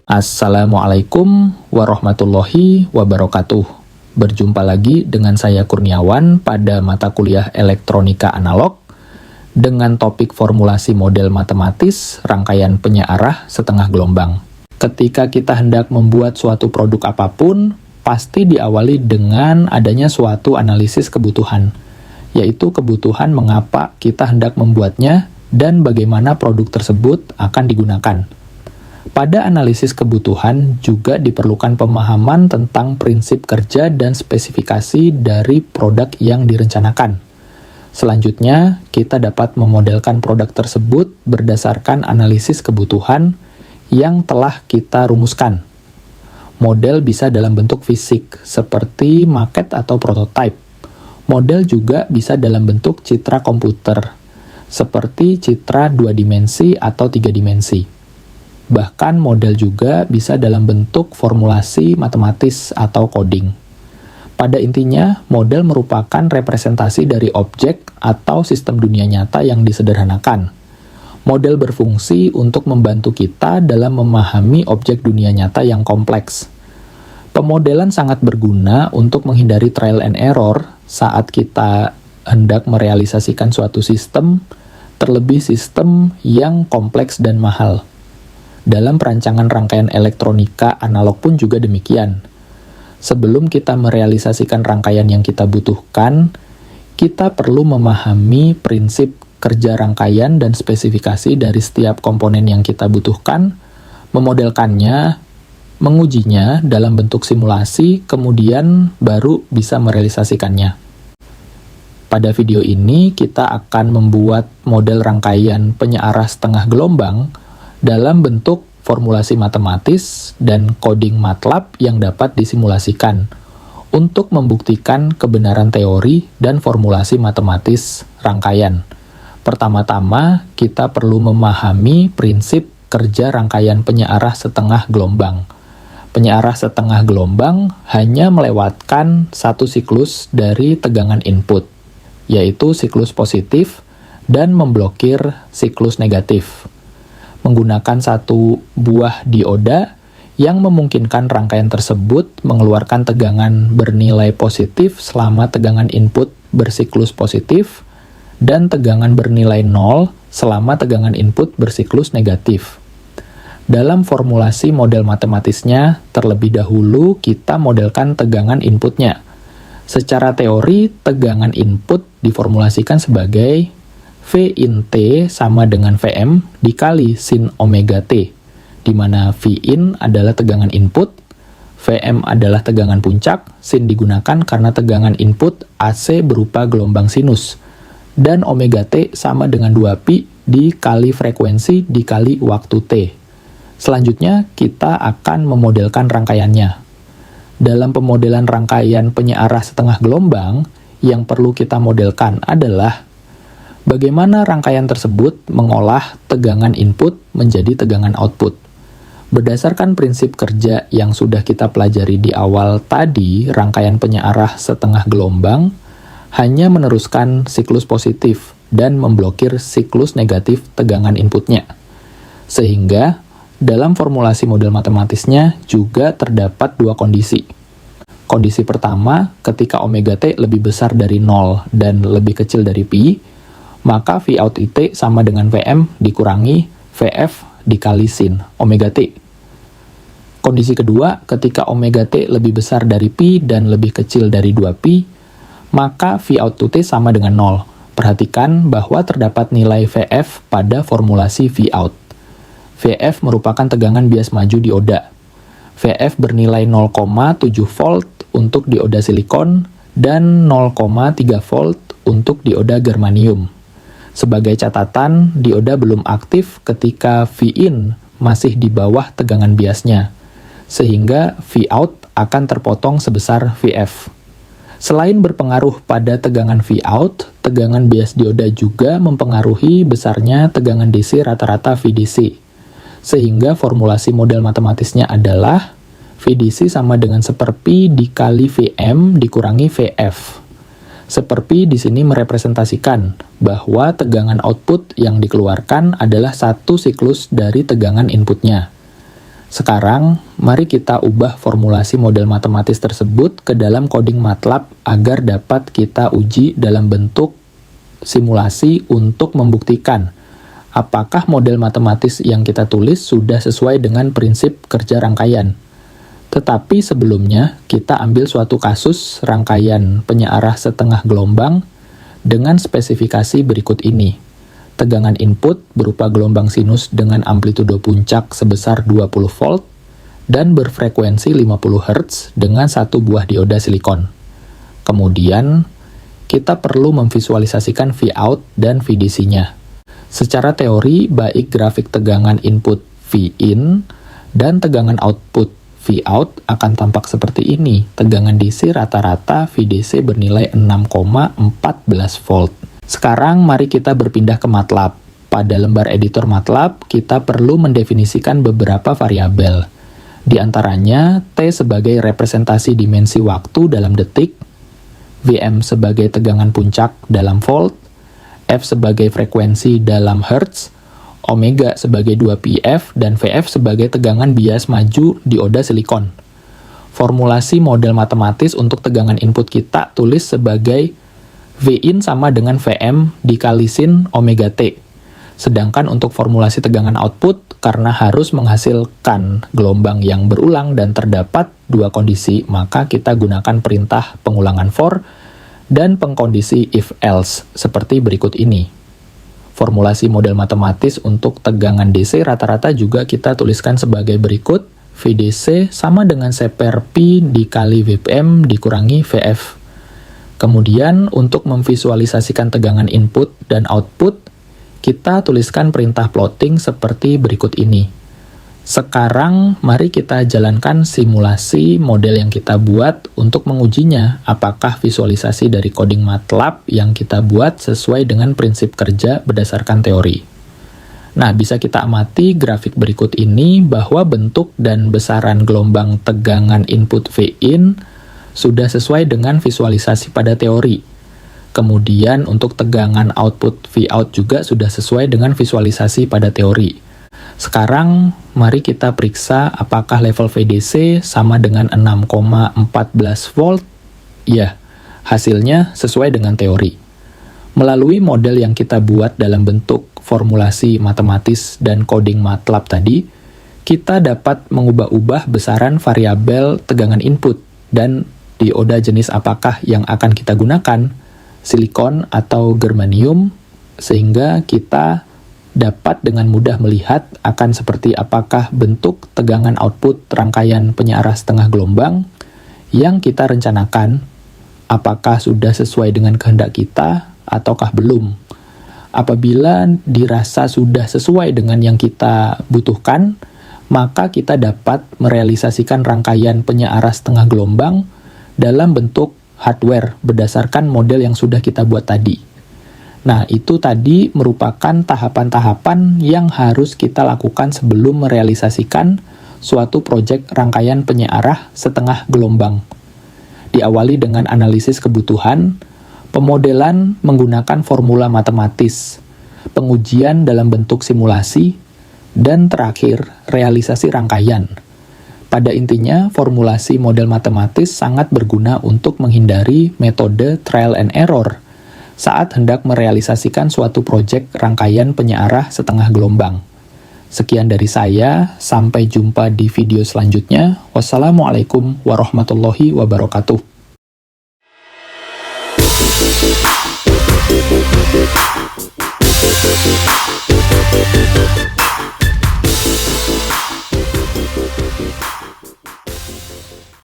Assalamualaikum warahmatullahi wabarakatuh. Berjumpa lagi dengan saya Kurniawan pada mata kuliah Elektronika Analog dengan topik formulasi model matematis rangkaian penyearah setengah gelombang. Ketika kita hendak membuat suatu produk apapun, pasti diawali dengan adanya suatu analisis kebutuhan, yaitu kebutuhan mengapa kita hendak membuatnya dan bagaimana produk tersebut akan digunakan. Pada analisis kebutuhan juga diperlukan pemahaman tentang prinsip kerja dan spesifikasi dari produk yang direncanakan. Selanjutnya, kita dapat memodelkan produk tersebut berdasarkan analisis kebutuhan yang telah kita rumuskan. Model bisa dalam bentuk fisik, seperti maket atau prototype. Model juga bisa dalam bentuk citra komputer, seperti citra 2 dimensi atau 3 dimensi. Bahkan model juga bisa dalam bentuk formulasi matematis atau coding. Pada intinya, model merupakan representasi dari objek atau sistem dunia nyata yang disederhanakan. Model berfungsi untuk membantu kita dalam memahami objek dunia nyata yang kompleks. Pemodelan sangat berguna untuk menghindari trial and error saat kita hendak merealisasikan suatu sistem, terlebih sistem yang kompleks dan mahal. Dalam perancangan rangkaian elektronika analog pun juga demikian. Sebelum kita merealisasikan rangkaian yang kita butuhkan, kita perlu memahami prinsip kerja rangkaian dan spesifikasi dari setiap komponen yang kita butuhkan, memodelkannya, mengujinya dalam bentuk simulasi, kemudian baru bisa merealisasikannya. Pada video ini, kita akan membuat model rangkaian penyearah setengah gelombang dalam bentuk formulasi matematis dan coding MATLAB yang dapat disimulasikan untuk membuktikan kebenaran teori dan formulasi matematis rangkaian. Pertama-tama, kita perlu memahami prinsip kerja rangkaian penyearah setengah gelombang. Penyearah setengah gelombang hanya melewatkan satu siklus dari tegangan input, yaitu siklus positif, dan memblokir siklus negatif. Menggunakan satu buah dioda yang memungkinkan rangkaian tersebut mengeluarkan tegangan bernilai positif selama tegangan input bersiklus positif dan tegangan bernilai 0 selama tegangan input bersiklus negatif. Dalam formulasi model matematisnya, terlebih dahulu kita modelkan tegangan inputnya. Secara teori, tegangan input diformulasikan sebagai V in T sama dengan Vm dikali sin omega T, di mana V in adalah tegangan input, Vm adalah tegangan puncak, sin digunakan karena tegangan input AC berupa gelombang sinus, dan omega T sama dengan 2pi dikali frekuensi dikali waktu T. Selanjutnya, kita akan memodelkan rangkaiannya. Dalam pemodelan rangkaian penyearah setengah gelombang, yang perlu kita modelkan adalah bagaimana rangkaian tersebut mengolah tegangan input menjadi tegangan output. Berdasarkan prinsip kerja yang sudah kita pelajari di awal tadi, rangkaian penyearah setengah gelombang hanya meneruskan siklus positif dan memblokir siklus negatif tegangan inputnya. Sehingga, dalam formulasi model matematisnya juga terdapat dua kondisi. Kondisi pertama, ketika omega T lebih besar dari 0 dan lebih kecil dari pi, maka V out IT sama dengan Vm dikurangi Vf dikali sin omega T. Kondisi kedua, ketika omega T lebih besar dari pi dan lebih kecil dari 2pi, maka V out T sama dengan 0. Perhatikan bahwa terdapat nilai Vf pada formulasi V out. Vf merupakan tegangan bias maju dioda. Vf bernilai 0,7 volt untuk dioda silikon dan 0,3 volt untuk dioda germanium. Sebagai catatan, dioda belum aktif ketika V-in masih di bawah tegangan biasnya, sehingga V-out akan terpotong sebesar Vf. Selain berpengaruh pada tegangan V-out, tegangan bias dioda juga mempengaruhi besarnya tegangan DC rata-rata VDC, sehingga formulasi model matematisnya adalah VDC sama dengan 1/pi dikali Vm dikurangi Vf. 1/pi di sini merepresentasikan bahwa tegangan output yang dikeluarkan adalah satu siklus dari tegangan inputnya. Sekarang, mari kita ubah formulasi model matematis tersebut ke dalam coding MATLAB agar dapat kita uji dalam bentuk simulasi untuk membuktikan apakah model matematis yang kita tulis sudah sesuai dengan prinsip kerja rangkaian. Tetapi sebelumnya, kita ambil suatu kasus rangkaian penyearah setengah gelombang dengan spesifikasi berikut ini. Tegangan input berupa gelombang sinus dengan amplitudo puncak sebesar 20 volt dan berfrekuensi 50 Hz dengan satu buah dioda silikon. Kemudian, kita perlu memvisualisasikan Vout dan VDC-nya. Secara teori, baik grafik tegangan input Vin dan tegangan output Vout akan tampak seperti ini. Tegangan DC rata-rata VDC bernilai 6,14 volt. Sekarang mari kita berpindah ke MATLAB. Pada lembar editor MATLAB, kita perlu mendefinisikan beberapa variabel. Di antaranya, T sebagai representasi dimensi waktu dalam detik, Vm sebagai tegangan puncak dalam volt, F sebagai frekuensi dalam hertz, omega sebagai 2πf, dan Vf sebagai tegangan bias maju dioda silikon. Formulasi model matematis untuk tegangan input kita tulis sebagai Vin sama dengan Vm dikali sin omega T. Sedangkan untuk formulasi tegangan output, karena harus menghasilkan gelombang yang berulang dan terdapat dua kondisi, maka kita gunakan perintah pengulangan for dan pengkondisi if-else seperti berikut ini. Formulasi model matematis untuk tegangan DC rata-rata juga kita tuliskan sebagai berikut. VDC sama dengan separ Pi dikali Vpm dikurangi Vf. Kemudian, untuk memvisualisasikan tegangan input dan output, kita tuliskan perintah plotting seperti berikut ini. Sekarang, mari kita jalankan simulasi model yang kita buat untuk mengujinya apakah visualisasi dari coding MATLAB yang kita buat sesuai dengan prinsip kerja berdasarkan teori. Nah, bisa kita amati grafik berikut ini bahwa bentuk dan besaran gelombang tegangan input Vin sudah sesuai dengan visualisasi pada teori. Kemudian untuk tegangan output Vout juga sudah sesuai dengan visualisasi pada teori. Sekarang mari kita periksa apakah level VDC sama dengan 6,14 volt. Ya, hasilnya sesuai dengan teori. Melalui model yang kita buat dalam bentuk formulasi matematis dan coding MATLAB tadi, kita dapat mengubah-ubah besaran variabel tegangan input dan dioda jenis apakah yang akan kita gunakan, silikon atau germanium, sehingga kita dapat dengan mudah melihat akan seperti apakah bentuk tegangan output rangkaian penyearah setengah gelombang yang kita rencanakan, apakah sudah sesuai dengan kehendak kita ataukah belum. Apabila dirasa sudah sesuai dengan yang kita butuhkan, maka kita dapat merealisasikan rangkaian penyearah setengah gelombang dalam bentuk hardware berdasarkan model yang sudah kita buat tadi. Nah, itu tadi merupakan tahapan-tahapan yang harus kita lakukan sebelum merealisasikan suatu proyek rangkaian penyearah setengah gelombang. Diawali dengan analisis kebutuhan, pemodelan menggunakan formula matematis, pengujian dalam bentuk simulasi, dan terakhir, realisasi rangkaian. Pada intinya, formulasi model matematis sangat berguna untuk menghindari metode trial and error saat hendak merealisasikan suatu proyek rangkaian penyearah setengah gelombang. Sekian dari saya, sampai jumpa di video selanjutnya. Wassalamualaikum warahmatullahi wabarakatuh.